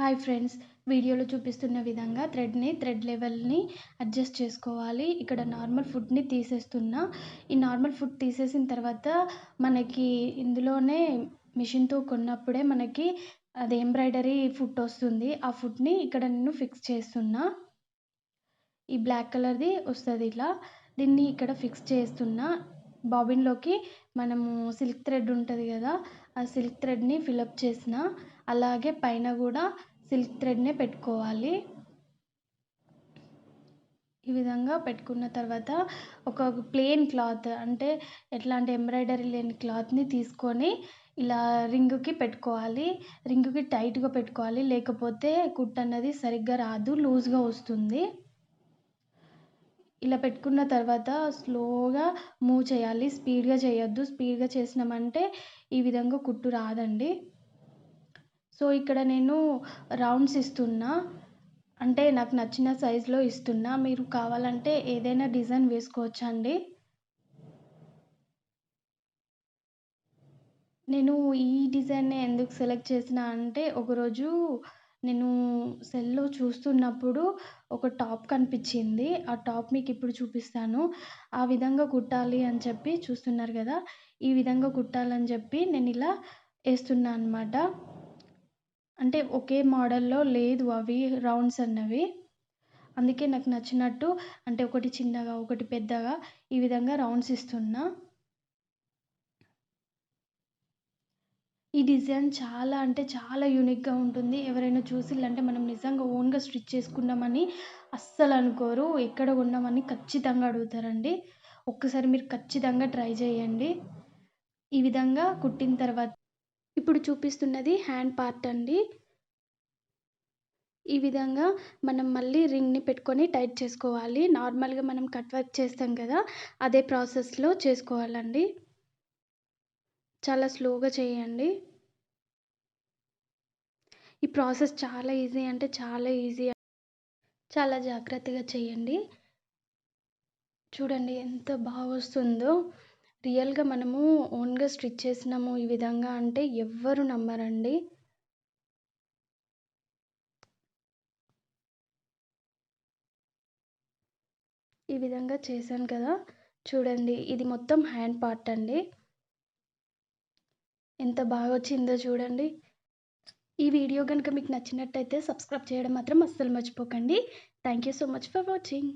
Hi friends, వీడియోలో చూపిస్తున్న విధంగా థ్రెడ్ లెవెల్ని అడ్జస్ట్ చేసుకోవాలి. ఇక్కడ నార్మల్ ఫుట్ని తీసేస్తున్నా. ఈ నార్మల్ ఫుట్ తీసేసిన తర్వాత మనకి ఇందులోనే మిషన్తో కొన్నప్పుడే మనకి అది ఎంబ్రాయిడరీ ఫుట్ వస్తుంది. ఆ ఫుట్ని ఇక్కడ నేను ఫిక్స్ చేస్తున్నా. ఈ బ్లాక్ కలర్ది వస్తుంది. ఇలా దీన్ని ఇక్కడ ఫిక్స్ చేస్తున్నా. బాబిన్లోకి మనము సిల్క్ థ్రెడ్ ఉంటుంది కదా, ఆ సిల్క్ థ్రెడ్ని ఫిలప్ చేసిన, అలాగే పైన కూడా సిల్క్ థ్రెడ్నే పెట్టుకోవాలి. ఈ విధంగా పెట్టుకున్న తర్వాత ఒక ప్లెయిన్ క్లాత్, అంటే ఎట్లాంటి ఎంబ్రాయిడరీ లేని క్లాత్ని తీసుకొని ఇలా రింగుకి పెట్టుకోవాలి. రింగుకి టైట్గా పెట్టుకోవాలి, లేకపోతే కుట్టు అన్నది సరిగ్గా రాదు, లూజ్గా వస్తుంది. ఇలా పెట్టుకున్న తర్వాత స్లోగా మూవ్ చేయాలి, స్పీడ్గా చేయొద్దు. స్పీడ్గా చేసినామంటే ఈ విధంగా కుట్టు రాదండి. సో ఇక్కడ నేను రౌండ్స్ ఇస్తున్నా, అంటే నాకు నచ్చిన సైజులో ఇస్తున్నా. మీరు కావాలంటే ఏదైనా డిజైన్ వేసుకోవచ్చండి. నేను ఈ డిజైన్నే ఎందుకు సెలెక్ట్ చేసిన అంటే, ఒకరోజు నేను సెల్లో చూస్తున్నప్పుడు ఒక టాప్ కనిపించింది. ఆ టాప్ మీకు ఇప్పుడు చూపిస్తాను. ఆ విధంగా కుట్టాలి అని చెప్పి చూస్తున్నారు కదా, ఈ విధంగా కుట్టాలని చెప్పి నేను ఇలా వేస్తున్నా అనమాట. అంటే ఒకే మోడల్లో లేదు అవి రౌండ్స్ అన్నవి. అందుకే నాకు నచ్చినట్టు, అంటే ఒకటి చిన్నగా ఒకటి పెద్దగా ఈ విధంగా రౌండ్స్ ఇస్తున్నా. ఈ డిజైన్ చాలా అంటే చాలా యూనిక్గా ఉంటుంది. ఎవరైనా చూసిల్లంటే మనం నిజంగా ఓన్గా స్టిచ్ చేసుకున్నామని అస్సలు అనుకోరు. ఎక్కడ కొన్నామని ఖచ్చితంగా అడుగుతారండి. ఒక్కసారి మీరు ఖచ్చితంగా ట్రై చేయండి. ఈ విధంగా కుట్టిన తర్వాత ఇప్పుడు చూపిస్తున్నది హ్యాండ్ పార్ట్ అండి. ఈ విధంగా మనం మళ్ళీ రింగ్‌ని పెట్టుకొని టైట్ చేసుకోవాలి. నార్మల్‌గా మనం కట్ వర్క్ చేస్తాం కదా, అదే ప్రాసెస్‌లో చేసుకోవాలండి. చాలా స్లోగా చేయండి. ఈ ప్రాసెస్ చాలా ఈజీ, అంటే చాలా ఈజీ. చాలా జాగ్రత్తగా చేయండి. చూడండి ఎంత బాగొస్తుందో. రియల్‌గా మనము ఓన్‌గా స్టిచ్ చేసినాము ఈ విధంగా అంటే ఎవ్వరు నమ్మరండి. ఈ విధంగా చేశాను కదా, చూడండి ఇది మొత్తం హ్యాండ్ పార్ట్ అండి. ఎంత బాగొచ్చిందో చూడండి. ఈ వీడియో గనుక మీకు నచ్చినట్టయితే సబ్స్క్రైబ్ చేయడం మాత్రం అస్సలు మర్చిపోకండి. Thank you so much for watching.